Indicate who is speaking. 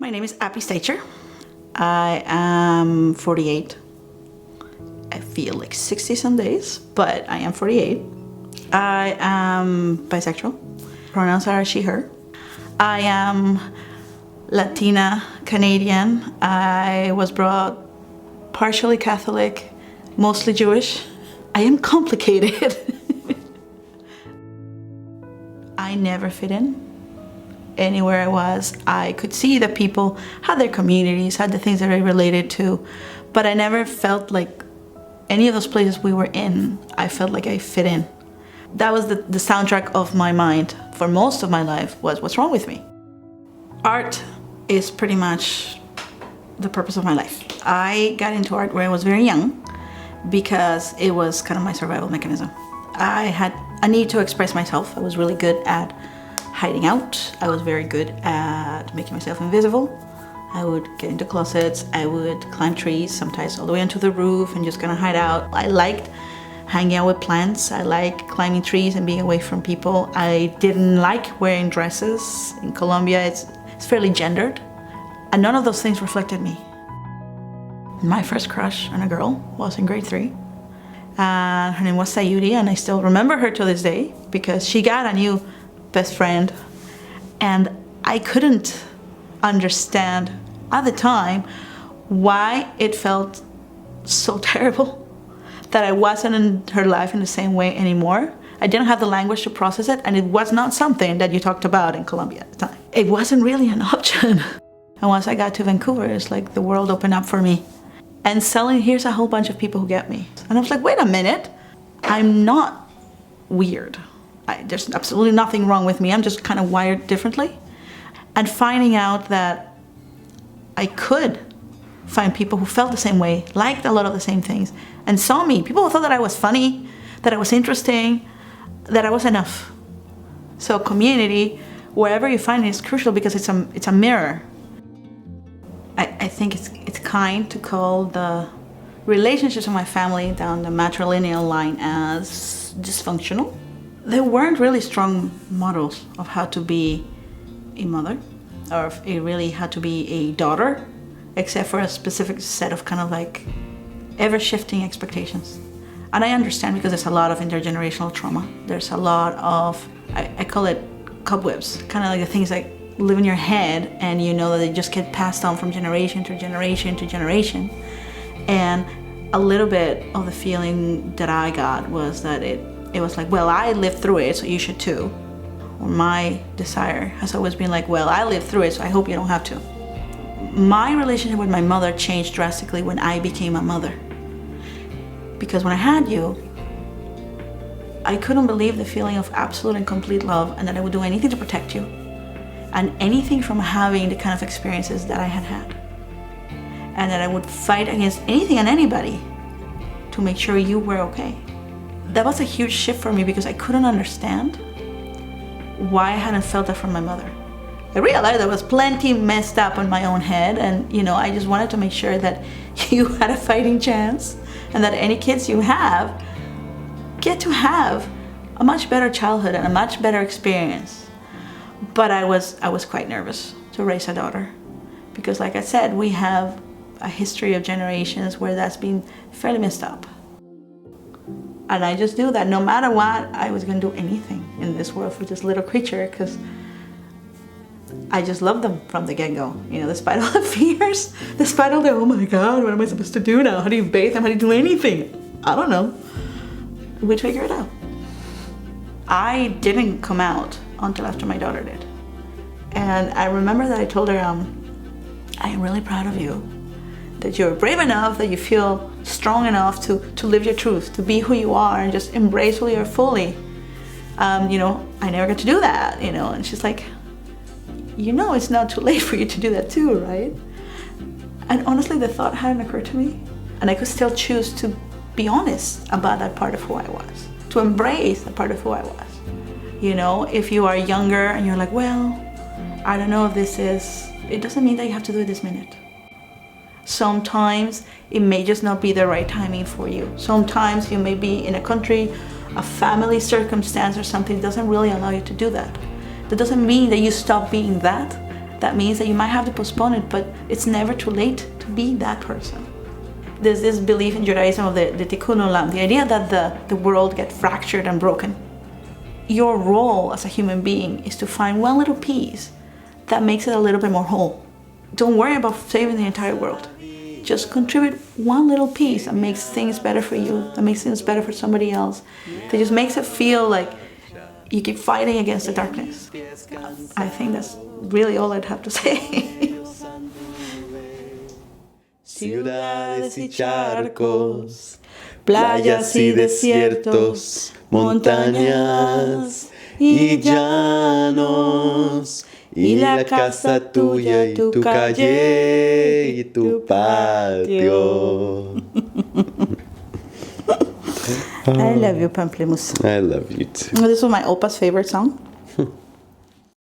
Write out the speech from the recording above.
Speaker 1: My name is Appy Stacher. I am 48. I feel like 60 some days, but I am 48. I am bisexual. Pronouns are she, her. I am Latina, Canadian. I was brought partially Catholic, mostly Jewish. I am complicated. I never fit in. Anywhere I was, I could see that people had their communities, had the things that they related to, but I never felt like any of those places we were in, I felt like I fit in. That was the soundtrack of my mind for most of my life, was what's wrong with me? Art is pretty much the purpose of my life. I got into art when I was very young because it was kind of my survival mechanism. I had a need to express myself. I was really good at hiding out. I was very good at making myself invisible. I would get into closets. I would climb trees, sometimes all the way onto the roof and just kind of hide out. I liked hanging out with plants. I liked climbing trees and being away from people. I didn't like wearing dresses. In Colombia, it's fairly gendered. And none of those things reflected me. My first crush on a girl was in grade 3. Her name was Sayuri, and I still remember her to this day because she got a new best friend, and I couldn't understand at the time why it felt so terrible that I wasn't in her life in the same way anymore. I didn't have the language to process it, and it was not something that you talked about in Colombia at the time. It wasn't really an option. And once I got to Vancouver, it's like the world opened up for me. And suddenly here's a whole bunch of people who get me. And I was like, wait a minute, I'm not weird. There's absolutely nothing wrong with me. I'm just kind of wired differently. And finding out that I could find people who felt the same way, liked a lot of the same things, and saw me. People who thought that I was funny, that I was interesting, that I was enough. So community, wherever you find it, is crucial because it's a mirror. I think it's kind to call the relationships of my family down the matrilineal line as dysfunctional. There weren't really strong models of how to be a mother, or if it really had to be a daughter, except for a specific set of kind of like ever-shifting expectations. And I understand because there's a lot of intergenerational trauma. There's a lot of, I call it cobwebs, kind of like the things that live in your head and you know that they just get passed on from generation to generation to generation. And a little bit of the feeling that I got was that it was like, well, I lived through it, so you should too. Or my desire has always been like, well, I lived through it, so I hope you don't have to. My relationship with my mother changed drastically when I became a mother. Because when I had you, I couldn't believe the feeling of absolute and complete love, and that I would do anything to protect you, and anything from having the kind of experiences that I had had. And that I would fight against anything and anybody to make sure you were okay. That was a huge shift for me because I couldn't understand why I hadn't felt that from my mother. I realized I was plenty messed up in my own head, and I just wanted to make sure that you had a fighting chance and that any kids you have get to have a much better childhood and a much better experience. But I was quite nervous to raise a daughter because, like I said, we have a history of generations where that's been fairly messed up. And I just knew that no matter what, I was going to do anything in this world for this little creature because I just loved them from the get-go. Despite all the fears, despite all the, oh my God, what am I supposed to do now? How do you bathe them? How do you do anything? I don't know. We'd figure it out. I didn't come out until after my daughter did. And I remember that I told her, I am really proud of you. That you're brave enough, that you feel strong enough to live your truth, to be who you are and just embrace who you are fully. I never got to do that, and she's like, it's not too late for you to do that too, right? And honestly, the thought hadn't occurred to me. And I could still choose to be honest about that part of who I was, to embrace that part of who I was. If you are younger and you're like, well, I don't know if this is, it doesn't mean that you have to do it this minute. Sometimes it may just not be the right timing for you. Sometimes you may be in a country, a family circumstance or something that doesn't really allow you to do that. That doesn't mean that you stop being that that means that you might have to postpone it, but it's never too late to be that person. There's this belief in Judaism of the tikkun olam, the idea that the world gets fractured and broken. Your role as a human being is to find one little piece that makes it a little bit more whole. Don't worry about saving the entire world. Just contribute one little piece that makes things better for you, that makes things better for somebody else, that just makes it feel like you keep fighting against the darkness. I think that's really all I'd have to say.
Speaker 2: Ciudades y charcos, playas y desiertos, montañas y llanos, y la casa tuya y tu calle y tu patio.
Speaker 1: I love you, Pamplemousse.
Speaker 2: I love you too.
Speaker 1: This was my Opa's favorite song.